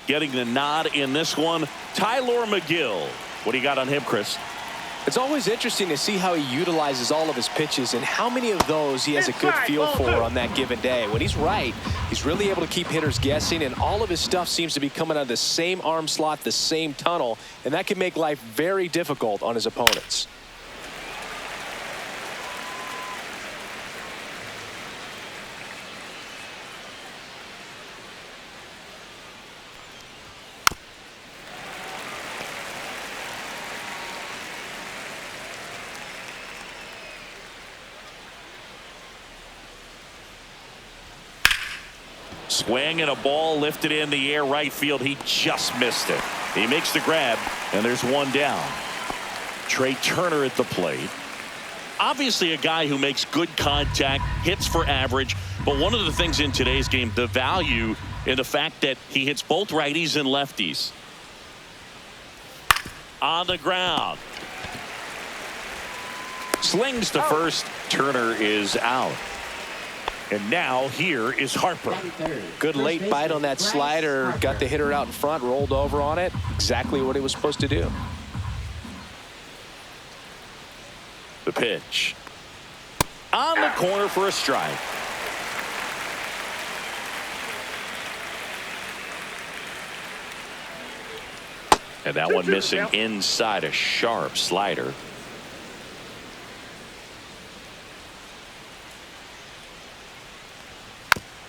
getting the nod in this one. Tyler McGill. What do you got on him, Chris? It's always interesting to see how he utilizes all of his pitches and how many of those he has a good feel for on that given day. When he's right, he's really able to keep hitters guessing, and all of his stuff seems to be coming out of the same arm slot, the same tunnel, and that can make life very difficult on his opponents. Swing and a ball lifted in the air right field. He just missed it. He makes the grab, and there's one down. Trey Turner at the plate. Obviously a guy who makes good contact, hits for average, but one of the things in today's game, the value in the fact that he hits both righties and lefties. On the ground. Slings to first. Turner is out. And now here is Harper. Good late bite on that slider. Got the hitter out in front, rolled over on it. Exactly what he was supposed to do. The pitch. On the corner for a strike. And that one missing inside, a sharp slider.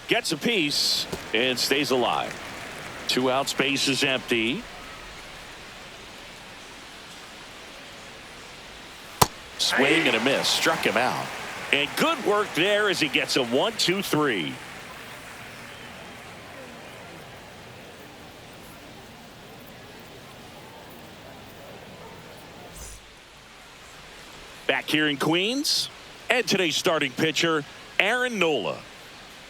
Gets a piece and stays alive. 2 out, space is empty. Swing and a miss, struck him out. And good work there as he gets a 1-2-3. Back here in Queens, and today's starting pitcher, Aaron Nola.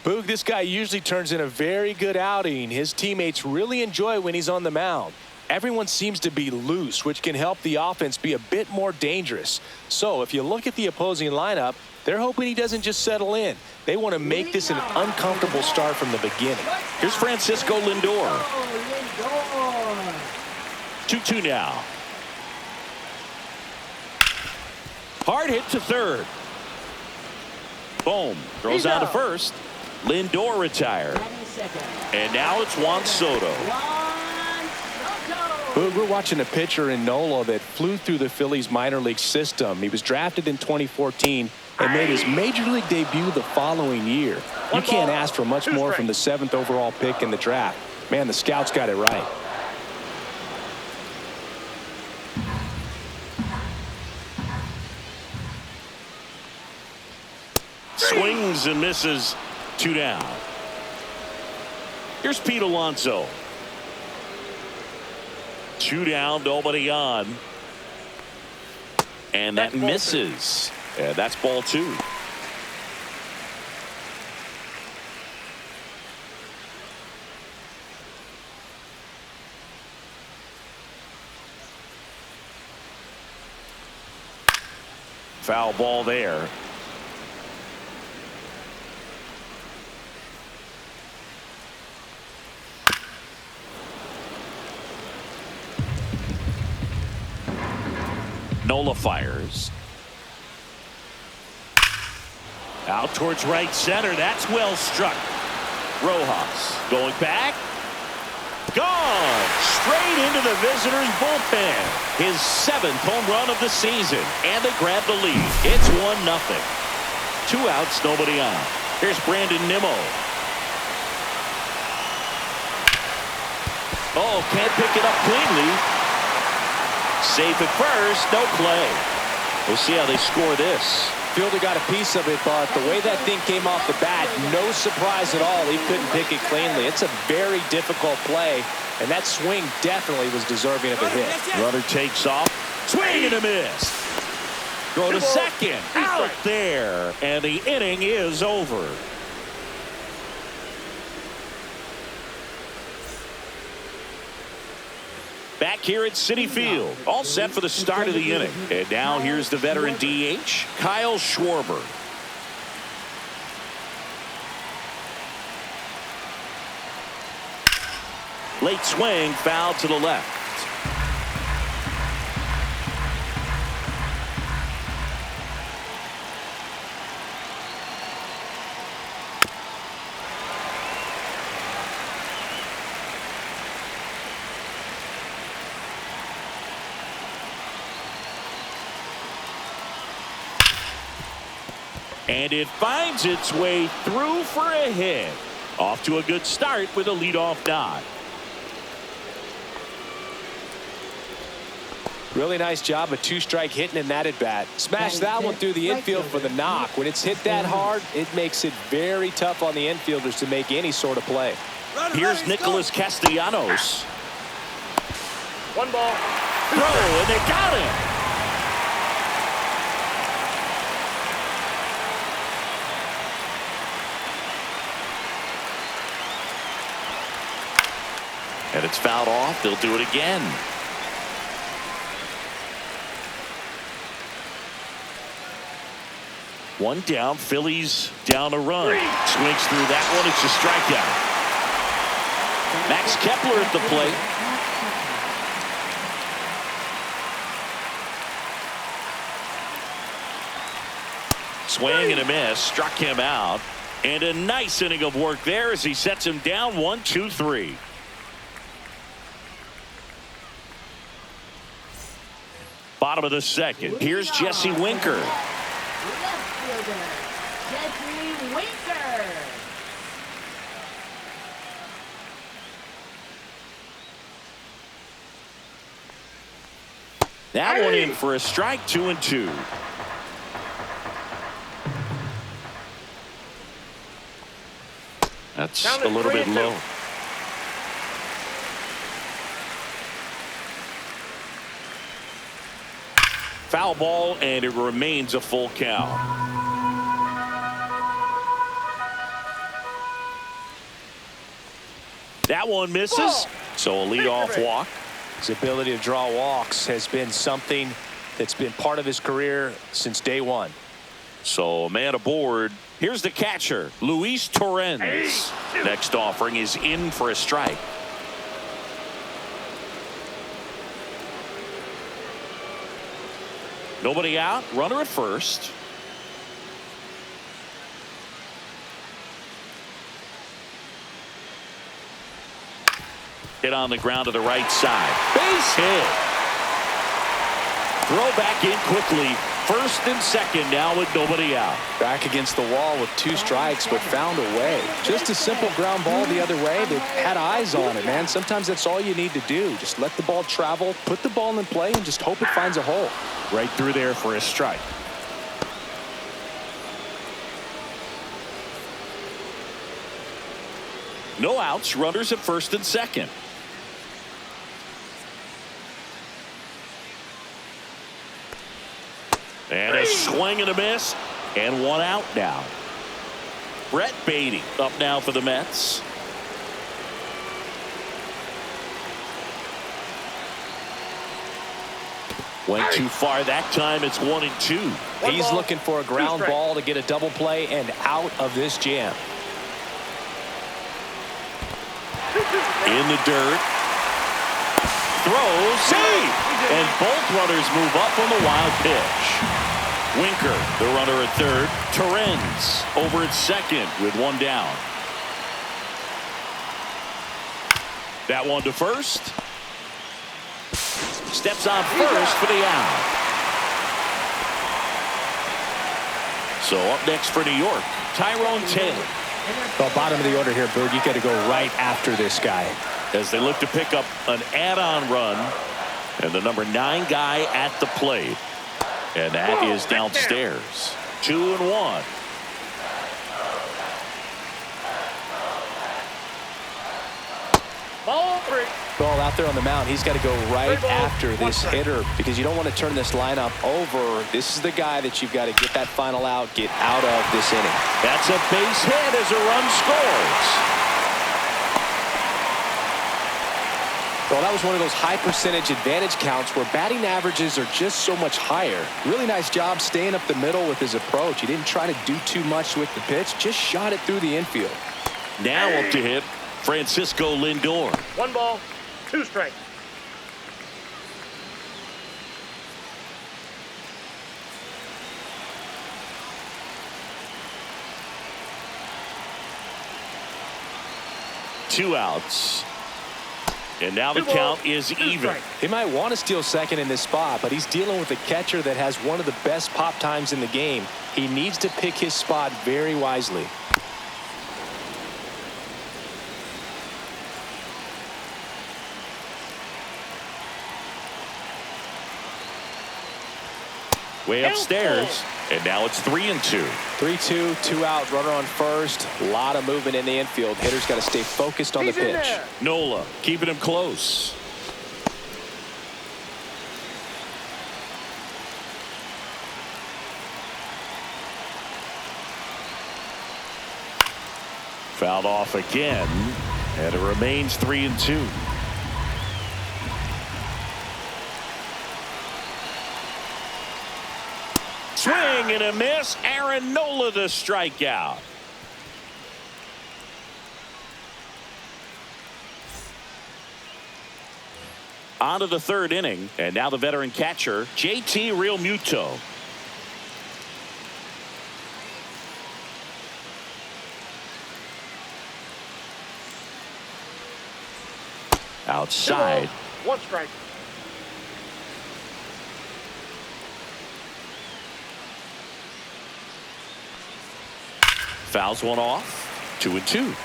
Boog, this guy usually turns in a very good outing. His teammates really enjoy when he's on the mound. Everyone seems to be loose, which can help the offense be a bit more dangerous. So if you look at the opposing lineup, they're hoping he doesn't just settle in. They want to make this an uncomfortable start from the beginning. Here's Francisco Lindor. 2-2 now. Hard hit to third. Boom. Throws out to first. Lindor retired. And now it's Juan Soto. We're watching a pitcher in Nola that flew through the Phillies minor league system. He was drafted in 2014 and made his major league debut the following year. You can't ask for much more from the 7th overall pick in the draft. Man, the scouts got it right. Swings and misses. 2 down. Here's Pete Alonso. 2 down, nobody on. And that misses. Yeah, that's ball 2. Foul ball there. Nola fires. Out towards right center. That's well struck. Rojas going back. Gone. Straight into the visitors' bullpen. His 7th home run of the season. And they grab the lead. It's 1-0. 2 outs, nobody on. Here's Brandon Nimmo. Oh, can't pick it up cleanly. Safe at first, no play. We'll see how they score this. Fielder got a piece of it, but the way that thing came off the bat, no surprise at all. He couldn't pick it cleanly. It's a very difficult play, and that swing definitely was deserving of a hit. Runner takes off. Swing and a miss. Throw to second. Out there, and the inning is over. Back here at Citi Field, all set for the start of the inning. And now here's the veteran DH, Kyle Schwarber. Late swing, foul to the left. And it finds its way through for a hit. Off to a good start with a leadoff nod. Really nice job of two-strike hitting in that at bat. Smash that one through the infield for the knock. When it's hit that hard, it makes it very tough on the infielders to make any sort of play. Here's Nicholas Castellanos. One ball. Throw, and they got him. And it's fouled off. They'll do it again. One down. Phillies down a run. Swings through that one. It's a strikeout. Max Kepler at the plate. Swing and a miss. Struck him out. And a nice inning of work there as he sets him down 1-2-3. Bottom of the second. Here's Jesse Winker. Left fielder, Jesse Winker. That one in for a strike, 2-2. That's a little bit low. Foul ball, and it remains a full count. That one misses, so a leadoff walk. His ability to draw walks has been something that's been part of his career since day one. So a man aboard. Here's the catcher, Luis Torrens. Next offering is in for a strike. Nobody out. Runner at first. Hit on the ground to the right side. Base hit. Throw back in quickly. First and second now with nobody out. Back against the wall with two strikes, but found a way. Just a simple ground ball the other way. They had eyes on it, man. Sometimes that's all you need to do. Just let the ball travel, put the ball in play, and just hope it finds a hole. Right through there for a strike. No outs. Runners at first and second. And a swing and a miss. And one out now. Brett Beatty up now for the Mets. Went too far that time. It's 1-2. He's looking for a ground ball to get a double play and out of this jam. In the dirt. Throws. Save. And both runners move up on the wild pitch. Winker, the runner at third. Torrens over at second with one down. That one to first. Steps on first for the out. So up next for New York, Tyrone Taylor. Well, bottom of the order here, Boog. You got to go right after this guy. As they look to pick up an add-on run. And the number 9 guy at the plate. And that is downstairs. 2-1. Ball 3. Ball out there on the mound. He's got to go right after this hitter because you don't want to turn this lineup over. This is the guy that you've got to get that final out, get out of this inning. That's a base hit as a run scores. Well, that was one of those high percentage advantage counts where batting averages are just so much higher. Really nice job staying up the middle with his approach. He didn't try to do too much with the pitch, just shot it through the infield. Now up to hit Francisco Lindor. 1 ball, 2 strikes. Two outs. And now the 2 balls, count is 2 even. strikes. He might want to steal second in this spot, but he's dealing with a catcher that has one of the best pop times in the game. He needs to pick his spot very wisely. Way upstairs. And now it's 3-2. 3-2, 2 out, runner on first. A lot of movement in the infield. Hitter's got to stay focused on the He's in pitch. there. Nola keeping him close. Fouled off again, and it remains 3-2. Swing and a miss. Aaron Nola the strikeout. On to the third inning, and now the veteran catcher, JT Realmuto. Outside. 2 balls, 1 strike. Fouls one off. 2-2.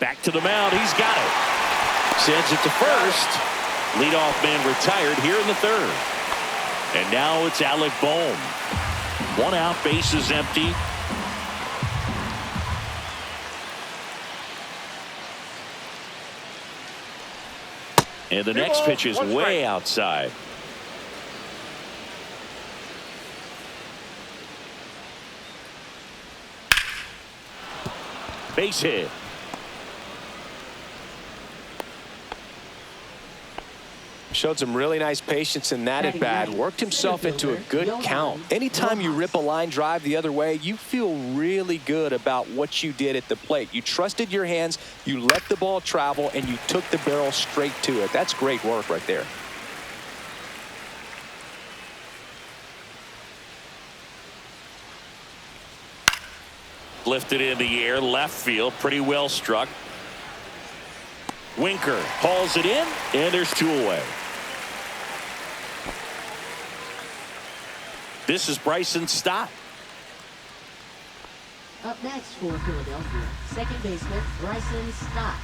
Back to the mound. He's got it. Sends it to first. Leadoff man retired here in the third. And now it's Alec Bohm. 1 out, bases empty. And the next pitch is way outside. Base hit. Showed some really nice patience in that at bat. Worked himself into a good count. Anytime you rip a line drive the other way, you feel really good about what you did at the plate. You trusted your hands, you let the ball travel, and you took the barrel straight to it. That's great work right there. Lifted in the air, left field, pretty well struck. Winker hauls it in, and there's 2 away. This is Bryson Stott. Up next for Philadelphia, second baseman Bryson Stott.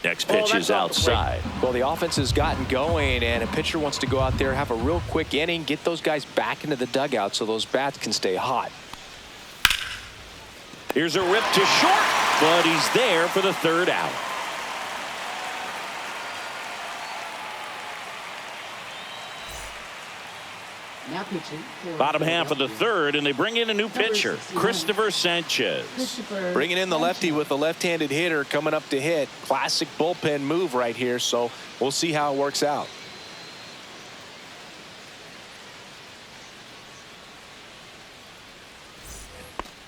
Next pitch is outside. Well, the offense has gotten going, and a pitcher wants to go out there, have a real quick inning, get those guys back into the dugout so those bats can stay hot. Here's a rip to short, but he's there for the third out. Now pitching for Bottom half of the Philadelphia, third, and they bring in a new pitcher, Christopher Sanchez. Christopher Bringing in the lefty Sanchez. with a left-handed hitter coming up to hit. Classic bullpen move right here, so we'll see how it works out.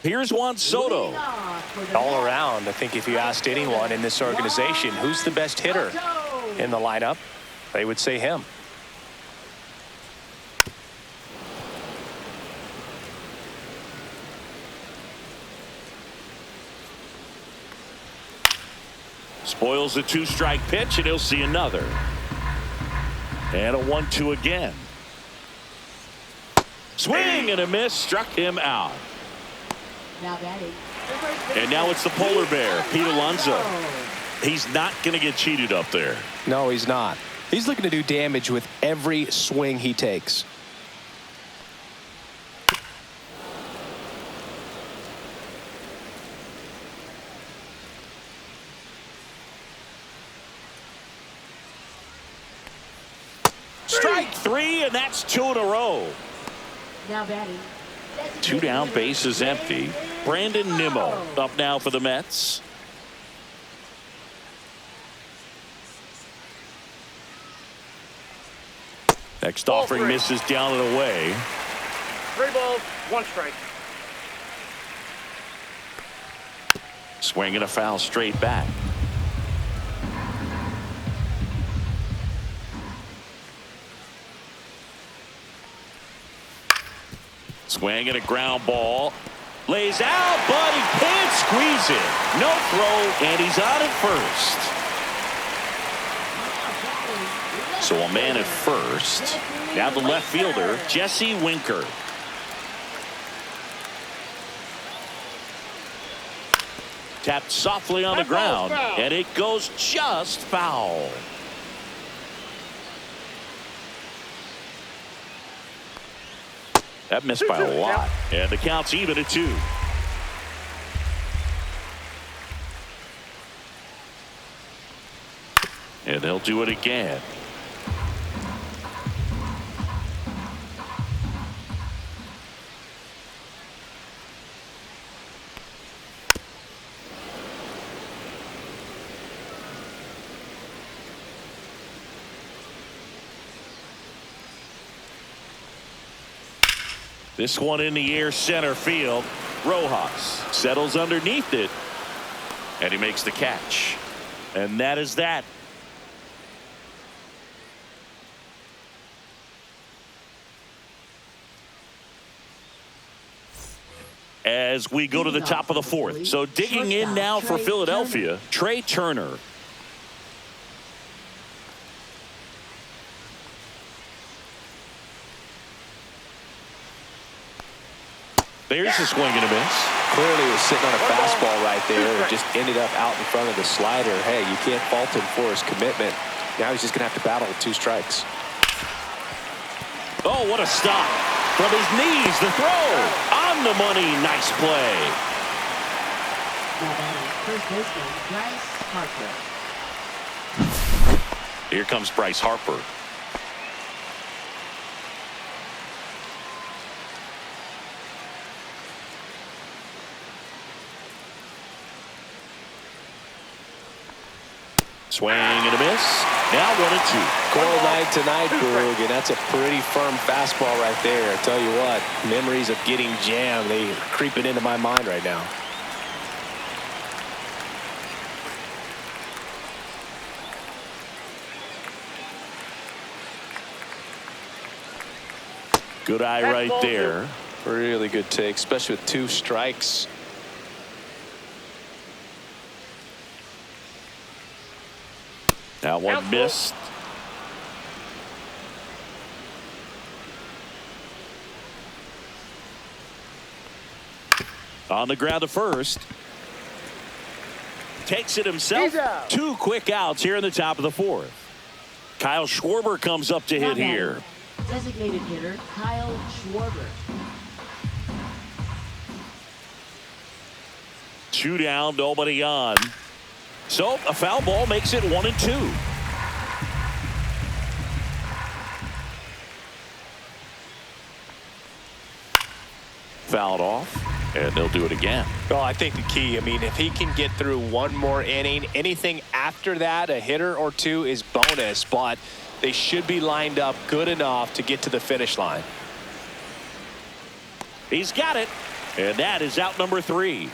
Here's Juan Soto. Leading off for the All Mets, around, I think if you asked anyone in this organization who's the best hitter Soto. in the lineup, they would say him. Spoils a 2-strike pitch, and he'll see another. And a 1-2 again. Swing and a miss, struck him out. Now batting. And now it's the polar bear, Pete Alonso. He's not going to get cheated up there. No, he's not. He's looking to do damage with every swing he takes. Strike 3, and that's 2 in a row. Now batting. 2 down, bases empty. Brandon Nimmo up now for the Mets. Next Ball offering 3. misses down and away. 3 balls, 1 strike. Swing and a foul straight back. Swing and a ground ball. Lays out, but he can't squeeze it. No throw, and he's on at first. So a man at first. Now the left fielder, Jesse Winker. Tapped softly on the ground, and it goes just foul. That missed by a lot, and the count's even at 2. And they'll do it again. This one in the air center field. Rojas settles underneath it, and he makes the catch. And that is that. As we go to the top of the 4th. So digging in now for Philadelphia, Trey Turner. There's a swing and a miss. Clearly was sitting on a fastball right there. It just ended up out in front of the slider. Hey, you can't fault him for his commitment. Now he's just going to have to battle with 2 strikes. Oh, what a stop. From his knees, the throw. On the money. Nice play. First baseman, Bryce Harper. Here comes Bryce Harper. Swing and a miss. Now 1-2. Cold night tonight, Boog, and that's a pretty firm fastball right there. I tell you what, memories of getting jammed, they are creeping into my mind right now. Good eye right there. Really good take, especially with 2 strikes. Now one missed. On the ground to first. Takes it himself. 2 quick outs here in the top of the 4th. Kyle Schwarber comes up to hit here. Designated hitter, Kyle Schwarber. 2 down, nobody on. So a foul ball makes it 1-2. Fouled off, and they'll do it again. Well, I think the key, I mean, if he can get through 1 more inning, anything after that, a hitter or 2 is bonus, but they should be lined up good enough to get to the finish line. He's got it, and that is out number 3.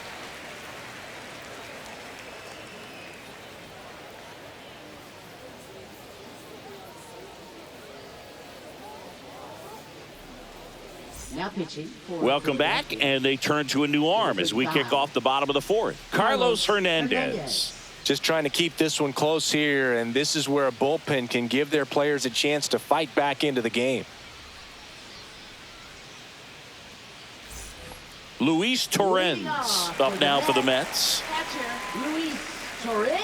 Now pitching for Welcome back, and they turn to a new arm as we kick off the bottom of the 4th. Carlos Hernandez. Just trying to keep this one close here, and this is where a bullpen can give their players a chance to fight back into the game. Luis Torrens up now for the Mets. Catcher, Luis Torrens.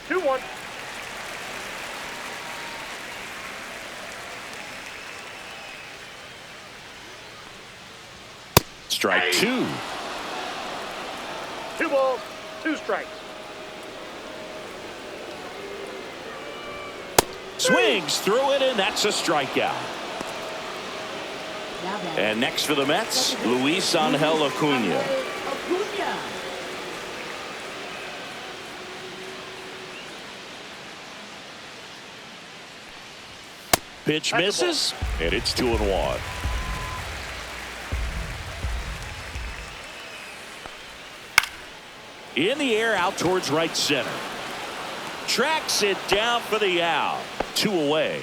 2-1. Strike 2. 2 balls, 2 strikes. Swings through it, and that's a strikeout. And next for the Mets, Luis Angel Acuna. Pitch That's a misses, and it's 2-1. In the air out towards right center. Tracks it down for the out. 2 away.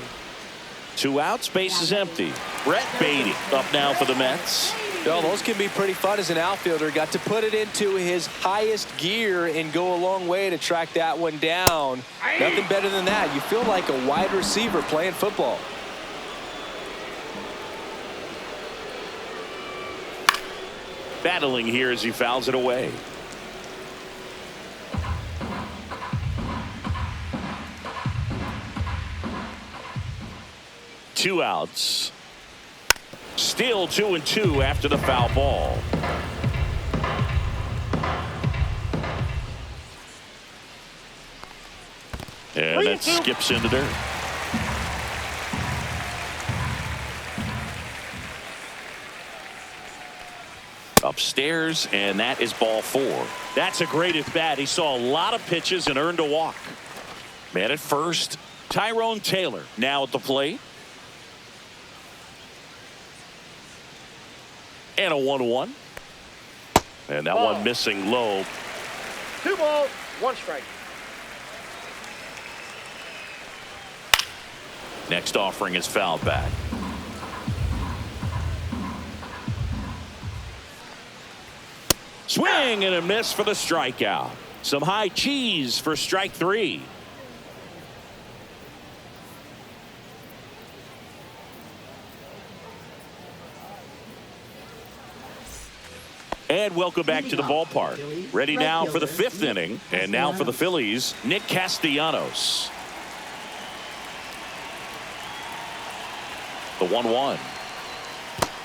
2 outs, base is empty. Brett Beatty up now for the Mets. Well, those can be pretty fun as an outfielder. Got to put it into his highest gear and go a long way to track that one down. Nothing better than that. You feel like a wide receiver playing football. Battling here as he fouls it away. Two outs. Still 2-2 after the foul ball. And that skips into dirt. Upstairs, and that is ball 4. That's a great at bat. He saw a lot of pitches and earned a walk. Man at first, Tyrone Taylor now at the plate. And a 1-1. And that one missing low. 2 balls, 1 strike. Next offering is fouled back. Swing and a miss for the strikeout. Some high cheese for strike 3. And welcome back to the ballpark. Ready now for the 5th inning. And now for the Phillies, Nick Castellanos. The 1-1.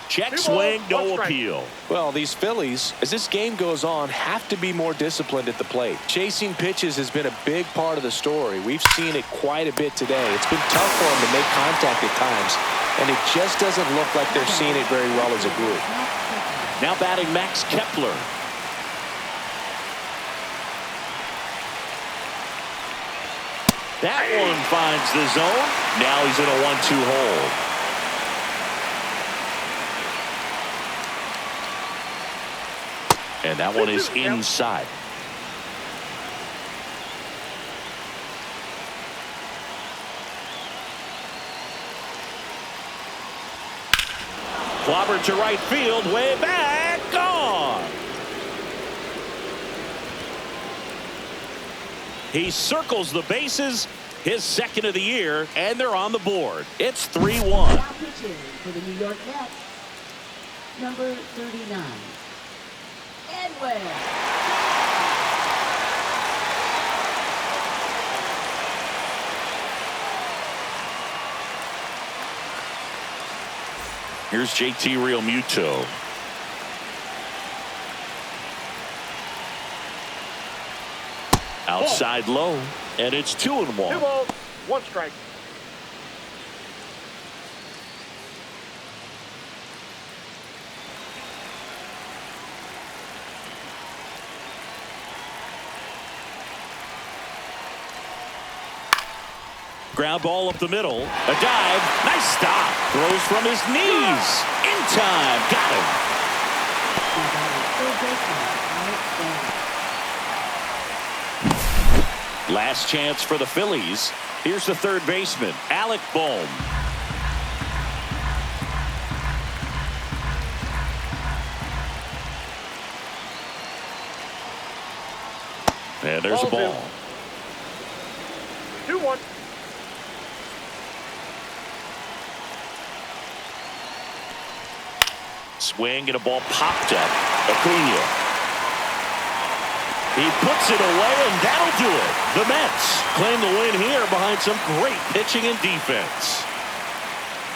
Check swing, no appeal. Well, these Phillies, as this game goes on, have to be more disciplined at the plate. Chasing pitches has been a big part of the story. We've seen it quite a bit today. It's been tough for them to make contact at times, and it just doesn't look like they're seeing it very well as a group. Now batting Max Kepler. That one finds the zone. Now he's in a 1-2 hole. And that one is inside. Clobbered to right field, way back, gone. He circles the bases, his 2nd of the year, and they're on the board. It's 3-1. Now pitching for the New York Mets, number 39, Edwin. Here's JT Realmuto. Outside low, and it's 2-1. 2 balls, 1 strike. Ground ball up the middle. A dive. Nice stop. Throws from his knees. In time. Got him. Last chance for the Phillies. Here's the 3rd baseman, Alec Bohm. And there's a ball. 2-1. Swing and a ball popped up. Acuna. He puts it away, and that'll do it. The Mets claim the win here behind some great pitching and defense.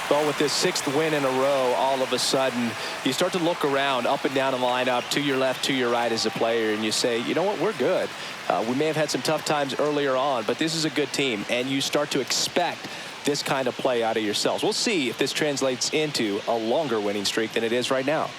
Well, with this 6th win in a row, all of a sudden, you start to look around up and down the lineup, to your left, to your right as a player, and you say, you know what, we're good. We may have had some tough times earlier on, but this is a good team, and you start to expect this kind of play out of yourselves. We'll see if this translates into a longer winning streak than it is right now.